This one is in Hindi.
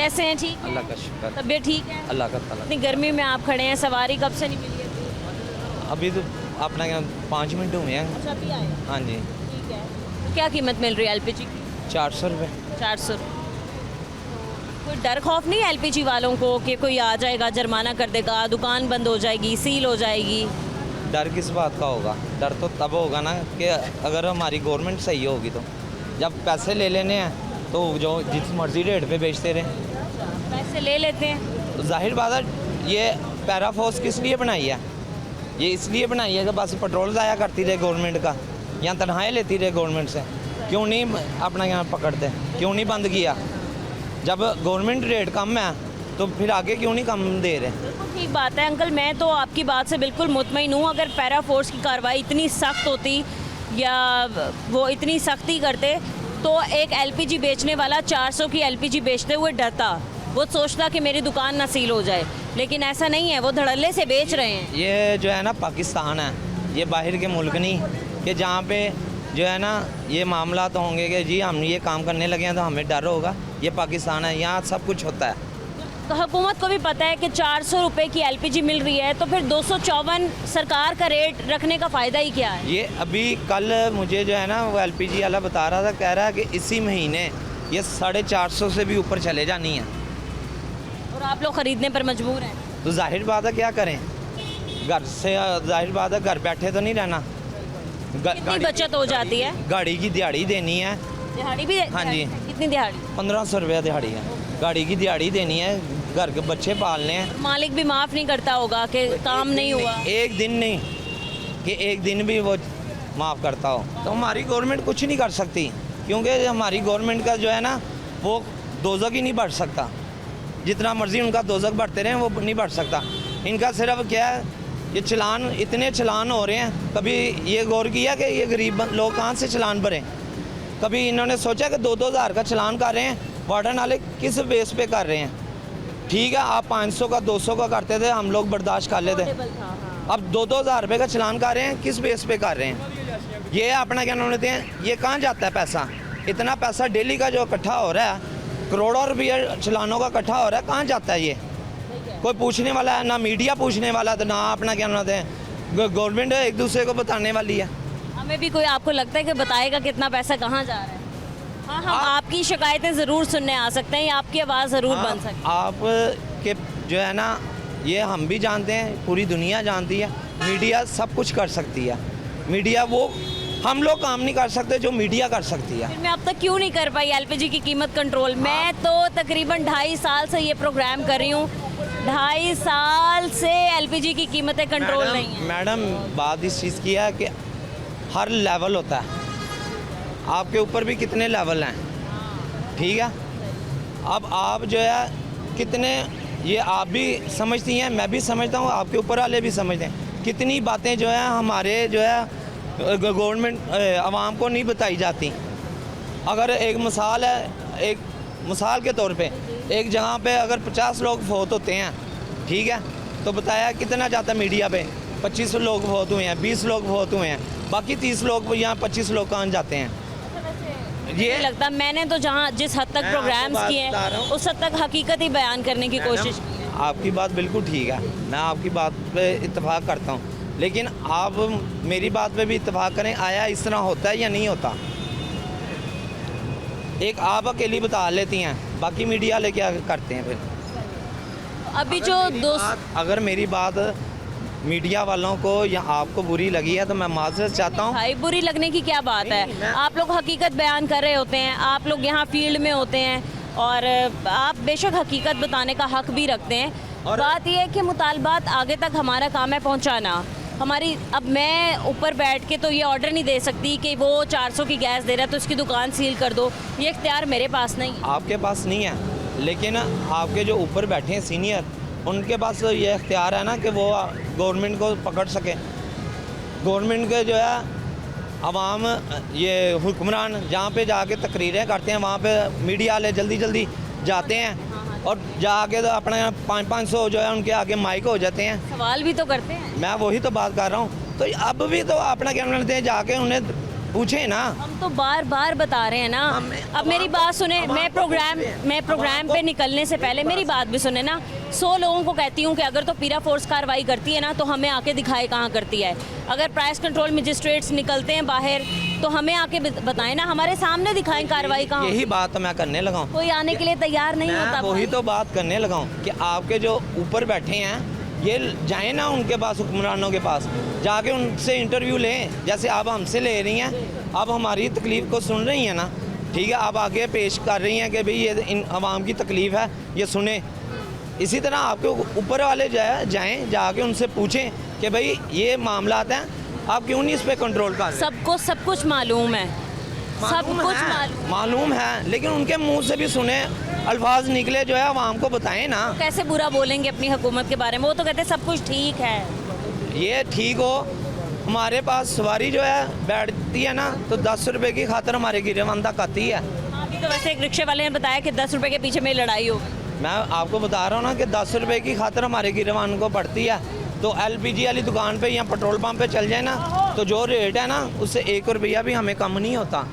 कैसे हैं? ठीक है, अल्लाह का शुक्र, तबीयत ठीक है? अल्लाह का ताला। इतनी गर्मी में आप खड़े हैं, सवारी कब से नहीं मिली है? अभी तो अपना यहाँ 5 मिनट हुए हैं। अच्छा, अभी आए? हाँ जी, ठीक है। तो क्या कीमत मिल रही है एलपीजी की? 400 रुपये। 400 रुपये। कोई डर खौफ नहीं है एलपीजी वालों को कि कोई आ जाएगा, जुर्माना कर देगा, दुकान बंद हो जाएगी, सील हो जाएगी? डर किस बात का होगा? डर तो तब होगा ना कि अगर हमारी गवर्नमेंट सही होगी। तो जब पैसे ले लेने हैं तो जो जिस मर्जी रेट पे बेचते रहे। पैसे ले लेते हैं। तो जाहिर बात है, ये पैराफोर्स किस लिए बनाई है? ये इसलिए बनाई है कि बस पेट्रोल ज़ाया करती रहे गवर्नमेंट का, या तनख्वाहें लेती रहे गवर्नमेंट से। क्यों नहीं अपना यहाँ पकड़ते? क्यों नहीं बंद किया? जब गवर्नमेंट रेट कम है तो फिर आगे क्यों नहीं कम दे रहे? बिल्कुल ठीक बात है अंकल, मैं तो आपकी बात से बिल्कुल मुतमईन हूँ। अगर पैरा फोर्स की कार्रवाई इतनी सख्त होती या वो इतनी सख्ती करते तो एक एलपीजी बेचने वाला 400 की एलपीजी बेचते हुए डरता, वो सोचता कि मेरी दुकान ना सील हो जाए। लेकिन ऐसा नहीं है, वो धड़ल्ले से बेच रहे हैं। ये जो है ना पाकिस्तान है, ये बाहर के मुल्क नहीं कि जहाँ पे जो है ना ये मामला तो होंगे कि जी हम ये काम करने लगे हैं तो हमें डर होगा। ये पाकिस्तान है, यहाँ सब कुछ होता है। तो हुकूमत को भी पता है कि 400 रुपये की एलपीजी मिल रही है, तो फिर 254 सरकार का रेट रखने का फ़ायदा ही क्या है? ये अभी कल मुझे जो है ना वो एलपीजी वाला बता रहा था, कह रहा है कि इसी महीने ये 450 से भी ऊपर चले जानी है। और आप लोग ख़रीदने पर मजबूर हैं। तो जाहिर बात है क्या करें? घर से जाहिर बात है घर बैठे तो नहीं रहना। कितनी बचत हो जाती है? गाड़ी की दिहाड़ी देनी है। दिहाड़ी भी? हाँ जी। कितनी दिहाड़ी? 1500 रुपया दिहाड़ी है। गाड़ी की दिहाड़ी देनी है, घर के बच्चे पालने हैं। मालिक भी माफ़ नहीं करता होगा कि काम नहीं हुआ? एक दिन नहीं कि एक दिन भी वो माफ़ करता हो। तो हमारी गवर्नमेंट कुछ नहीं कर सकती, क्योंकि हमारी गवर्नमेंट का जो है ना वो दोज़ख ही नहीं बढ़ सकता। जितना मर्जी उनका दोज़ख बढ़ते रहें वो नहीं बढ़ सकता। इनका सिर्फ क्या है, ये चलान, इतने चलान हो रहे हैं। कभी ये गौर किया कि ये गरीब लोग कहाँ से चलान भरें? कभी इन्होंने सोचा कि 2-2 हज़ार का चलान कर रहे हैं? वार्डन वाले किस बेस पे कर रहे हैं? ठीक है, आप 500 का 200 का करते थे, हम लोग बर्दाश्त कर लेते। अब 2-2 हज़ार रुपये का चलान कर रहे हैं, किस बेस पे कर रहे हैं? ये अपना क्या नाम लेते हैं, ये कहाँ जाता है पैसा? इतना पैसा डेली का जो इकट्ठा हो रहा है, करोड़ों रुपये चलानों का इकट्ठा हो रहा है, कहाँ जाता है? ये कोई पूछने वाला है? ना मीडिया पूछने वाला, तो ना अपना क्या नाम है गवर्नमेंट एक दूसरे को बताने वाली है। हमें भी कोई आपको लगता है कि बताएगा कितना पैसा कहाँ जा रहा है? हाँ, हम आपकी शिकायतें ज़रूर सुनने आ सकते हैं, या आपकी आवाज़ ज़रूर बन सकती है। आप के जो है ना ये हम भी जानते हैं, पूरी दुनिया जानती है। मीडिया सब कुछ कर सकती है। मीडिया वो हम लोग काम नहीं कर सकते जो मीडिया कर सकती है। फिर मैं अब तक क्यों नहीं कर पाई एलपीजी की कीमत कंट्रोल? मैं तो तकरीबन 2.5 साल से ये प्रोग्राम कर रही हूँ, 2.5 साल से एलपीजी की कीमतें कंट्रोल नहीं है। मैडम बात इस चीज़ की है कि हर लेवल होता है, आपके ऊपर भी कितने लेवल हैं, ठीक है? अब आप जो है कितने, ये आप भी समझती हैं, मैं भी समझता हूँ, आपके ऊपर वाले भी समझते हैं। कितनी बातें जो है हमारे जो है गवर्नमेंट आवाम को नहीं बताई जाती। अगर एक मिसाल है, एक मिसाल के तौर पे एक जगह पे अगर 50 लोग फौत होते हैं, ठीक है, तो बताया कितना जाता है मीडिया पे? 25 लोग फौत हुए हैं, 20 लोग फौत हुए हैं, बाकी 30 लोग यहाँ 25 लोग कहाँ जाते हैं? ये लगता, मैंने तो जहाँ जिस हद तक प्रोग्राम्स किए हैं उस हद तक हकीकत ही बयान करने की कोशिश की है। आपकी बात बिल्कुल ठीक है, मैं आपकी बात पे इत्तेफाक करता हूँ, लेकिन आप मेरी बात पे भी इत्तेफाक करें, आया इस तरह होता है या नहीं होता? एक आप अकेली बता लेती हैं, बाकी मीडिया वाले क्या करते हैं? फिर अभी जो अगर मेरी बात मीडिया वालों को या आपको बुरी लगी है तो मैं माजरत चाहता हूँ। भाई बुरी लगने की क्या बात है? आप लोग हकीकत बयान कर रहे होते हैं, आप लोग यहाँ फील्ड में होते हैं और आप बेशक हकीकत बताने का हक भी रखते हैं। और बात यह है कि मुतालबात आगे तक हमारा काम है पहुँचाना। हमारी, अब मैं ऊपर बैठ के तो ये ऑर्डर नहीं दे सकती कि वो 400 की गैस दे रहा है तो उसकी दुकान सील कर दो, ये इख्तियार मेरे पास नहीं है। आपके पास नहीं है, लेकिन आपके जो ऊपर बैठे हैं सीनियर, उनके पास ये इख्तियार है ना कि वो गवर्नमेंट को पकड़ सके। गवर्नमेंट के जो है अवाम, ये हुक्मरान जहाँ पे जाके तकरीरें करते हैं, वहाँ पे मीडिया वाले जल्दी जल्दी जाते हैं और जाके तो अपना 500 जो है उनके आगे माइक हो जाते हैं, सवाल भी तो करते हैं। मैं वही तो बात कर रहा हूँ। तो अब भी तो अपना क्या कहते हैं, जाके उन्हें पूछे ना। हम तो बार बार बता रहे हैं ना। अब मेरी बात सुने, मैं प्रोग्राम पे निकलने से पहले मेरी बात भी सुने ना। 100 लोगों को कहती हूँ कि अगर तो पीरा फोर्स कार्रवाई करती है ना तो हमें आके दिखाए कहाँ करती है। अगर प्राइस कंट्रोल मजिस्ट्रेट्स निकलते हैं बाहर तो हमें आके बताएं ना, हमारे सामने दिखाएं कार्रवाई कहाँ। यही बात तो मैं करने लगा हूँ। कोई आने के लिए तैयार नहीं होता। मैं वही तो बात करने लगा हूँ कि आपके जो ऊपर बैठे हैं ये जाएं ना उनके पास, हुक्मरानों के पास जाके उनसे इंटरव्यू लें, जैसे आप हमसे ले रही हैं। आप हमारी तकलीफ़ को सुन रही हैं ना, ठीक है, आप आगे पेश कर रही हैं कि भाई ये इन आवाम की तकलीफ़ है, ये सुने। इसी तरह आपके ऊपर वाले जाएं जाके उनसे पूछें कि भाई ये मामला हैं, आप क्यों नहीं इस पर कंट्रोल कर रहे? सबको सब कुछ मालूम है, सब कुछ मालूम है, लेकिन उनके मुंह से भी सुने अल्फाज निकले जो है आवाम को बताएं ना। कैसे बुरा बोलेंगे अपनी हुकूमत के बारे में? वो तो कहते हैं सब कुछ ठीक है। ये ठीक हो, हमारे पास सवारी जो है बैठती है ना तो 10 रुपए की खातर हमारे गिरेबान तक आती है। अभी तो वैसे एक रिक्शे वाले ने बताया कि 10 रुपए के पीछे मेरी लड़ाई हो। मैं आपको बता रहा हूँ ना कि 10 रुपए की खातर हमारे गिरेबान को पड़ती है। तो LPG वाली दुकान पे या पेट्रोल पंप पे चल जाए ना तो जो रेट है ना उससे 1 रुपया भी हमें कम नहीं होता।